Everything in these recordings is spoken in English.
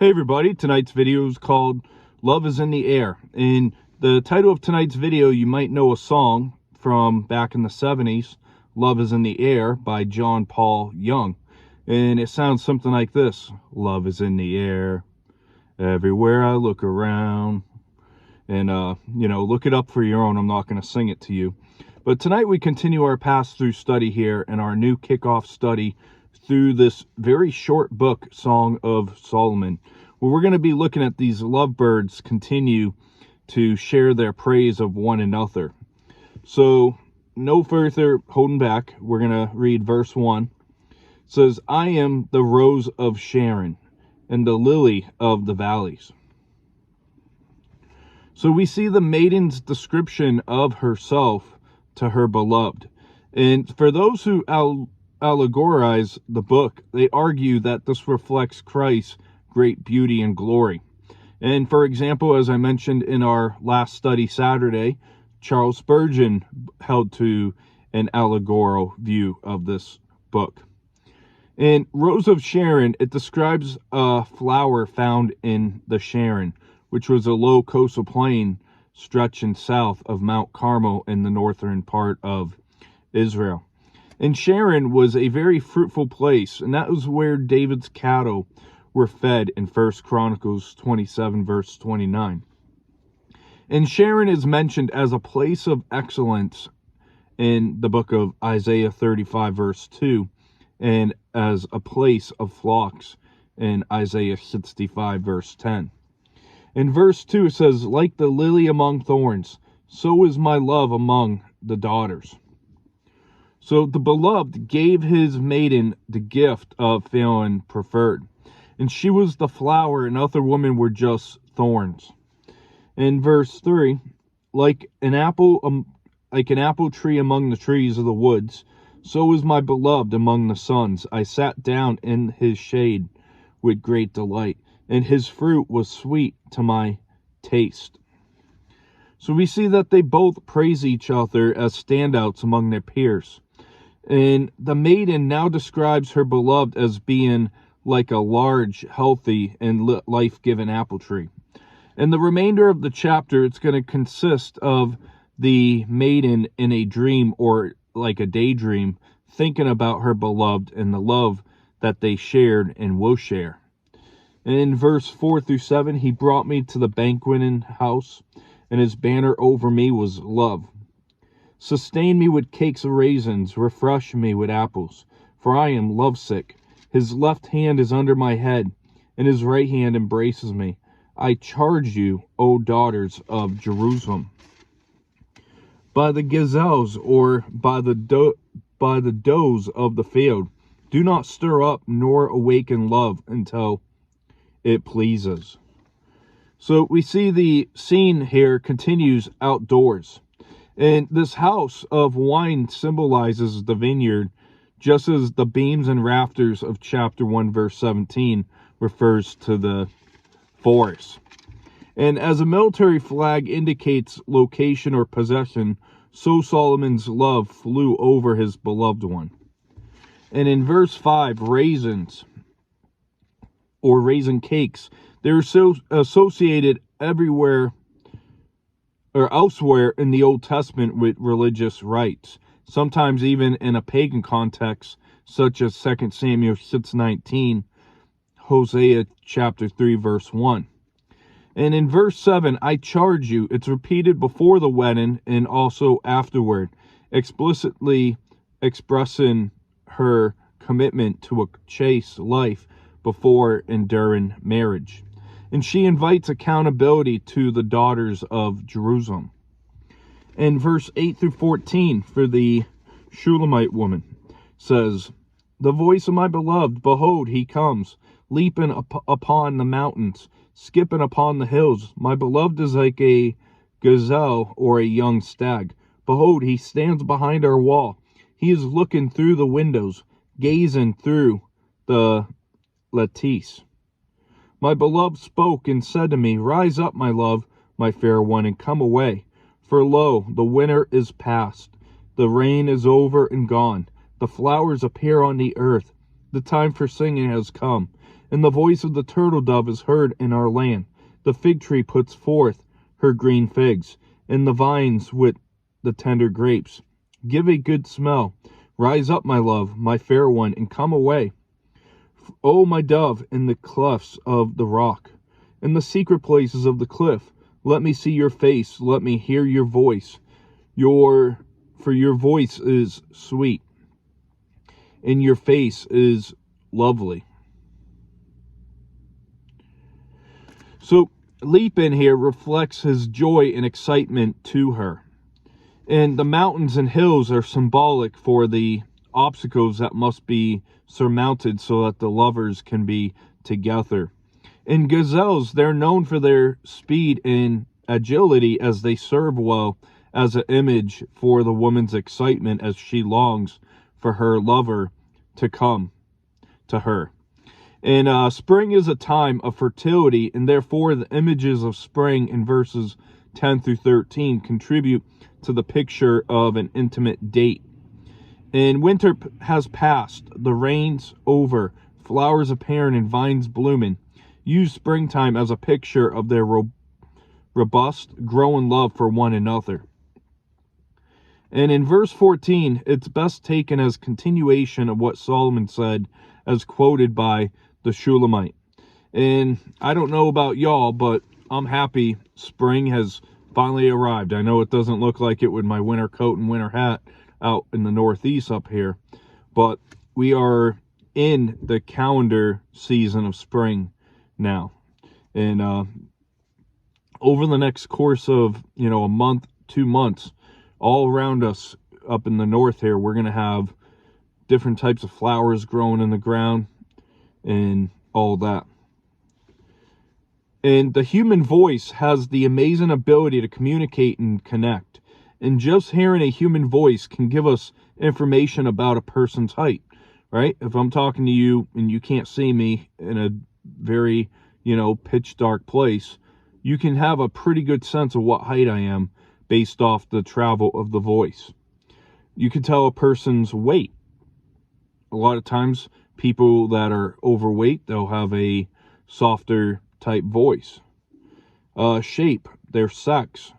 Hey everybody, tonight's video is called Love is in the Air. In the title of tonight's video, you might know a song from back in the 70s, Love is in the Air by John Paul Young. And it sounds something like this. Love is in the air, everywhere I look around. And, look it up for your own. I'm not going to sing it to you. But tonight we continue our pass-through study here and our new kickoff study through this very short book, Song of Solomon, where we're going to be looking at these lovebirds continue to share their praise of one another. So, no further holding back, we're going to read verse 1. It says, I am the rose of Sharon and the lily of the valleys. So we see the maiden's description of herself to her beloved. And for those who allegorize the book, they argue that this reflects Christ's great beauty and glory. And for example, as I mentioned in our last study Saturday, Charles Spurgeon held to an allegorical view of this book. In Rose of Sharon, it describes a flower found in the Sharon, which was a low coastal plain stretching south of Mount Carmel in the northern part of Israel. And Sharon was a very fruitful place, and that was where David's cattle were fed in 1 Chronicles 27, verse 29. And Sharon is mentioned as a place of excellence in the book of Isaiah 35, verse 2, and as a place of flocks in Isaiah 65, verse 10. In verse 2, it says, like the lily among thorns, so is my love among the daughters. So the beloved gave his maiden the gift of feeling preferred. And she was the flower and other women were just thorns. In verse 3, like an apple tree among the trees of the woods, so is my beloved among the sons. I sat down in his shade with great delight, and his fruit was sweet to my taste. So we see that they both praise each other as standouts among their peers. And the maiden now describes her beloved as being like a large, healthy, and life-giving apple tree. And the remainder of the chapter, it's going to consist of the maiden in a dream or like a daydream, thinking about her beloved and the love that they shared and will share. And in verse 4 through 7, he brought me to the banqueting house, and his banner over me was love. Sustain me with cakes of raisins, refresh me with apples, for I am lovesick. His left hand is under my head, and his right hand embraces me. I charge you, O daughters of Jerusalem. By the gazelles, or by the does of the field, do not stir up nor awaken love until it pleases. So we see the scene here continues outdoors. And this house of wine symbolizes the vineyard, just as the beams and rafters of chapter 1, verse 17 refers to the forest. And as a military flag indicates location or possession, so Solomon's love flew over his beloved one. And in verse 5, raisins, or raisin cakes, they're so associated everywhere or elsewhere in the Old Testament with religious rites, sometimes even in a pagan context, such as 2 Samuel 6:19, Hosea chapter 3, verse 1. And in verse 7, I charge you, it's repeated before the wedding and also afterward, explicitly expressing her commitment to a chaste life before and during marriage. And she invites accountability to the daughters of Jerusalem. And verse 8 through 14 for the Shulamite woman says, the voice of my beloved, behold, he comes, leaping upon the mountains, skipping upon the hills. My beloved is like a gazelle or a young stag. Behold, he stands behind our wall. He is looking through the windows, gazing through the lattice. My beloved spoke and said to me, rise up, my love, my fair one, and come away. For lo, the winter is past, the rain is over and gone, the flowers appear on the earth, the time for singing has come, and the voice of the turtle dove is heard in our land. The fig tree puts forth her green figs, and the vines with the tender grapes. Give a good smell. Rise up, my love, my fair one, and come away. O my dove, in the clefts of the rock, in the secret places of the cliff, let me see your face, let me hear your voice. For your voice is sweet, and your face is lovely. So Leap in here reflects his joy and excitement to her. And the mountains and hills are symbolic for the obstacles that must be surmounted so that the lovers can be together. And gazelles, they're known for their speed and agility as they serve well as an image for the woman's excitement as she longs for her lover to come to her. And spring is a time of fertility, and therefore the images of spring in verses 10 through 13 contribute to the picture of an intimate date. And winter has passed, the rain's over, flowers appearing and vines blooming. Use springtime as a picture of their robust, growing love for one another. And in verse 14, it's best taken as continuation of what Solomon said, as quoted by the Shulamite. And I don't know about y'all, but I'm happy spring has finally arrived. I know it doesn't look like it with my winter coat and winter hat out in the Northeast up here, but we are in the calendar season of spring now. And over the next course of, a month, 2 months, all around us up in the north here, we're going to have different types of flowers growing in the ground and all that. And the human voice has the amazing ability to communicate and connect. And just hearing a human voice can give us information about a person's height, right? If I'm talking to you and you can't see me in a very, pitch dark place, you can have a pretty good sense of what height I am based off the travel of the voice. You can tell a person's weight. A lot of times, people that are overweight, they'll have a softer type voice. Shape, their sex,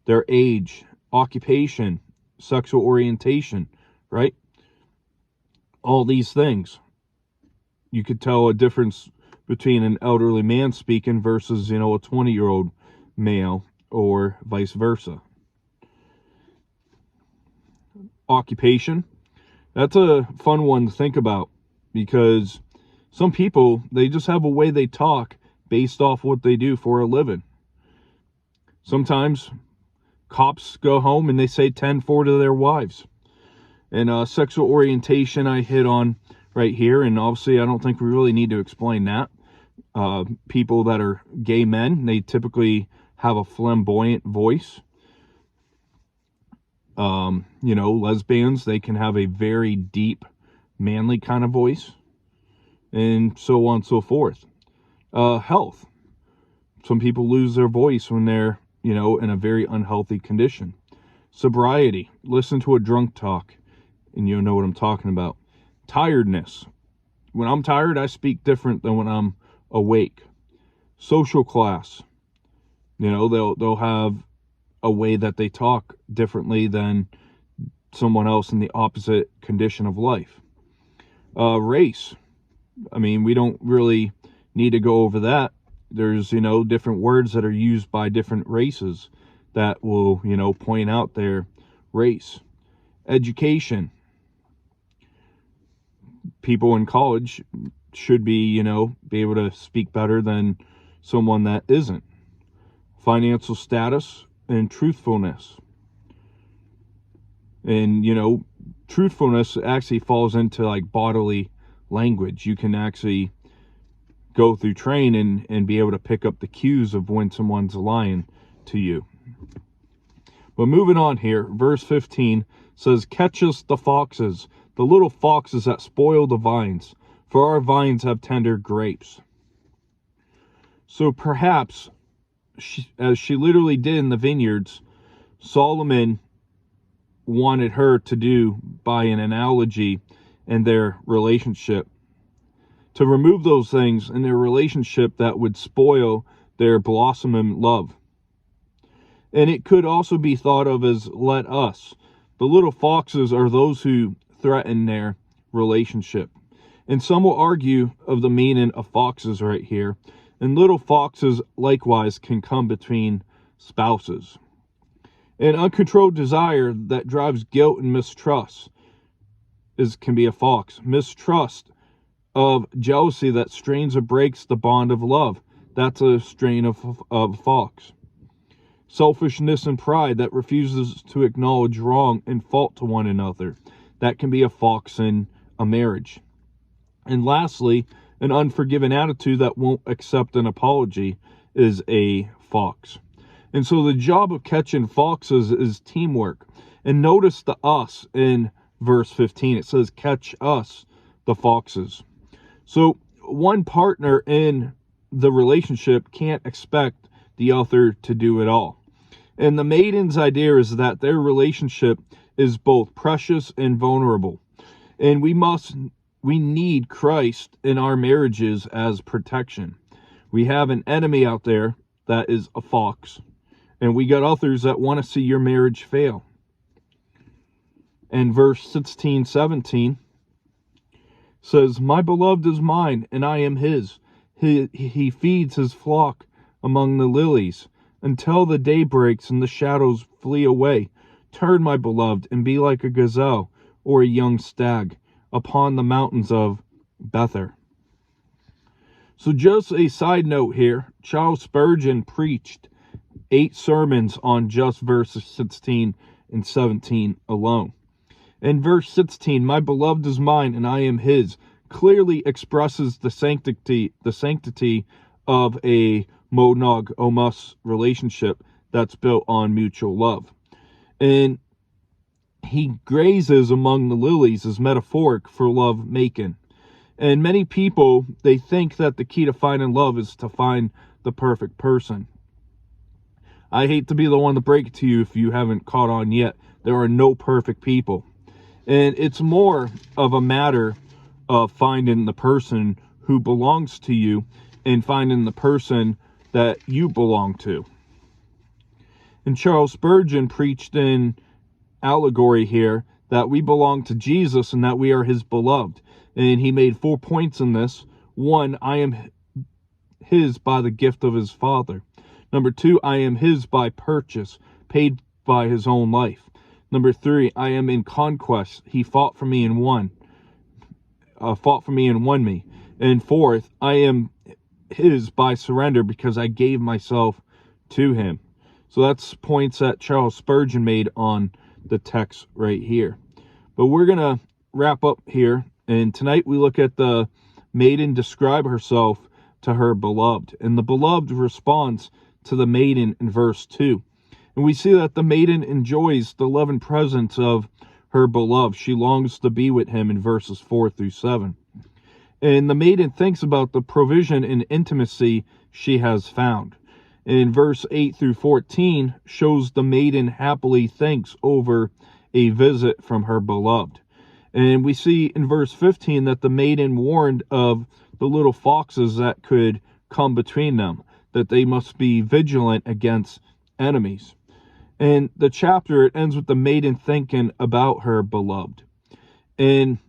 their age, occupation, sexual orientation, right? All these things. You could tell a difference between an elderly man speaking versus, a 20-year-old male, or vice versa. Occupation, that's a fun one to think about, because some people, they just have a way they talk based off what they do for a living. Sometimes cops go home and they say 10-4 to their wives. And sexual orientation I hit on right here, and obviously I don't think we really need to explain that. People that are gay men, they typically have a flamboyant voice. Lesbians, they can have a very deep, manly kind of voice, and so on and so forth. Health. Some people lose their voice when they're, in a very unhealthy condition. Sobriety. Listen to a drunk talk, and you'll know what I'm talking about. Tiredness. When I'm tired, I speak different than when I'm awake. Social class. They'll have a way that they talk differently than someone else in the opposite condition of life. Race. We don't really need to go over that. There's, different words that are used by different races that will, point out their race. Education. People in college should be able to speak better than someone that isn't. Financial status and truthfulness. And, truthfulness actually falls into like bodily language. You can actually go through training and be able to pick up the cues of when someone's lying to you. But moving on here, verse 15 says, "Catch us the foxes, the little foxes that spoil the vines, for our vines have tender grapes." So perhaps, as she literally did in the vineyards, Solomon wanted her to do by an analogy in their relationship, to remove those things in their relationship that would spoil their blossoming love. And it could also be thought of as let us. The little foxes are those who threaten their relationship. And some will argue of the meaning of foxes right here. And little foxes likewise can come between spouses. An uncontrolled desire that drives guilt and mistrust can be a fox. Mistrust of jealousy that strains or breaks the bond of love. That's a strain of fox. Selfishness and pride that refuses to acknowledge wrong and fault to one another. That can be a fox in a marriage. And lastly, an unforgiving attitude that won't accept an apology is a fox. And so the job of catching foxes is teamwork. And notice the us in verse 15. It says, catch us, the foxes. So one partner in the relationship can't expect the other to do it all. And the maiden's idea is that their relationship is both precious and vulnerable. And we need Christ in our marriages as protection. We have an enemy out there that is a fox. And we got others that want to see your marriage fail. And verse 16, 17 says, my beloved is mine, and I am his. He feeds his flock among the lilies, until the day breaks and the shadows flee away. Turn, my beloved, and be like a gazelle or a young stag upon the mountains of Bether. So just a side note here, Charles Spurgeon preached 8 sermons on just verses 16 and 17 alone. In verse 16, my beloved is mine and I am his, clearly expresses the sanctity of a monog-omos relationship that's built on mutual love. And he grazes among the lilies is metaphoric for love making. And many people, they think that the key to finding love is to find the perfect person. I hate to be the one to break it to you if you haven't caught on yet. There are no perfect people. And it's more of a matter of finding the person who belongs to you and finding the person that you belong to. And Charles Spurgeon preached in allegory here that we belong to Jesus and that we are his beloved. And he made 4 points in this. 1, I am his by the gift of his Father. Number 2, I am his by purchase, paid by his own life. Number 3, I am in conquest. He fought for me and won. Won me. And 4th, I am his by surrender because I gave myself to him. So that's points that Charles Spurgeon made on the text right here. But we're going to wrap up here. And tonight we look at the maiden describe herself to her beloved. And the beloved responds to the maiden in verse 2. And we see that the maiden enjoys the love and presence of her beloved. She longs to be with him in verses 4 through 7. And the maiden thinks about the provision and intimacy she has found. In verse 8 through 14 shows the maiden happily thinks over a visit from her beloved. And we see in verse 15 that the maiden warned of the little foxes that could come between them, that they must be vigilant against enemies. And the chapter, it ends with the maiden thinking about her beloved. And,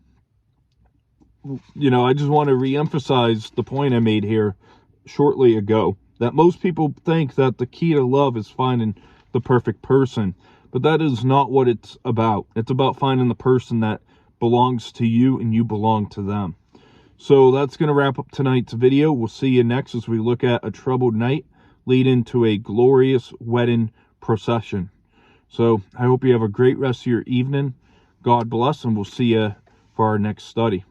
I just want to reemphasize the point I made here shortly ago, that most people think that the key to love is finding the perfect person. But that is not what it's about. It's about finding the person that belongs to you and you belong to them. So that's going to wrap up tonight's video. We'll see you next as we look at a troubled night leading to a glorious wedding procession. So I hope you have a great rest of your evening. God bless, and we'll see you for our next study.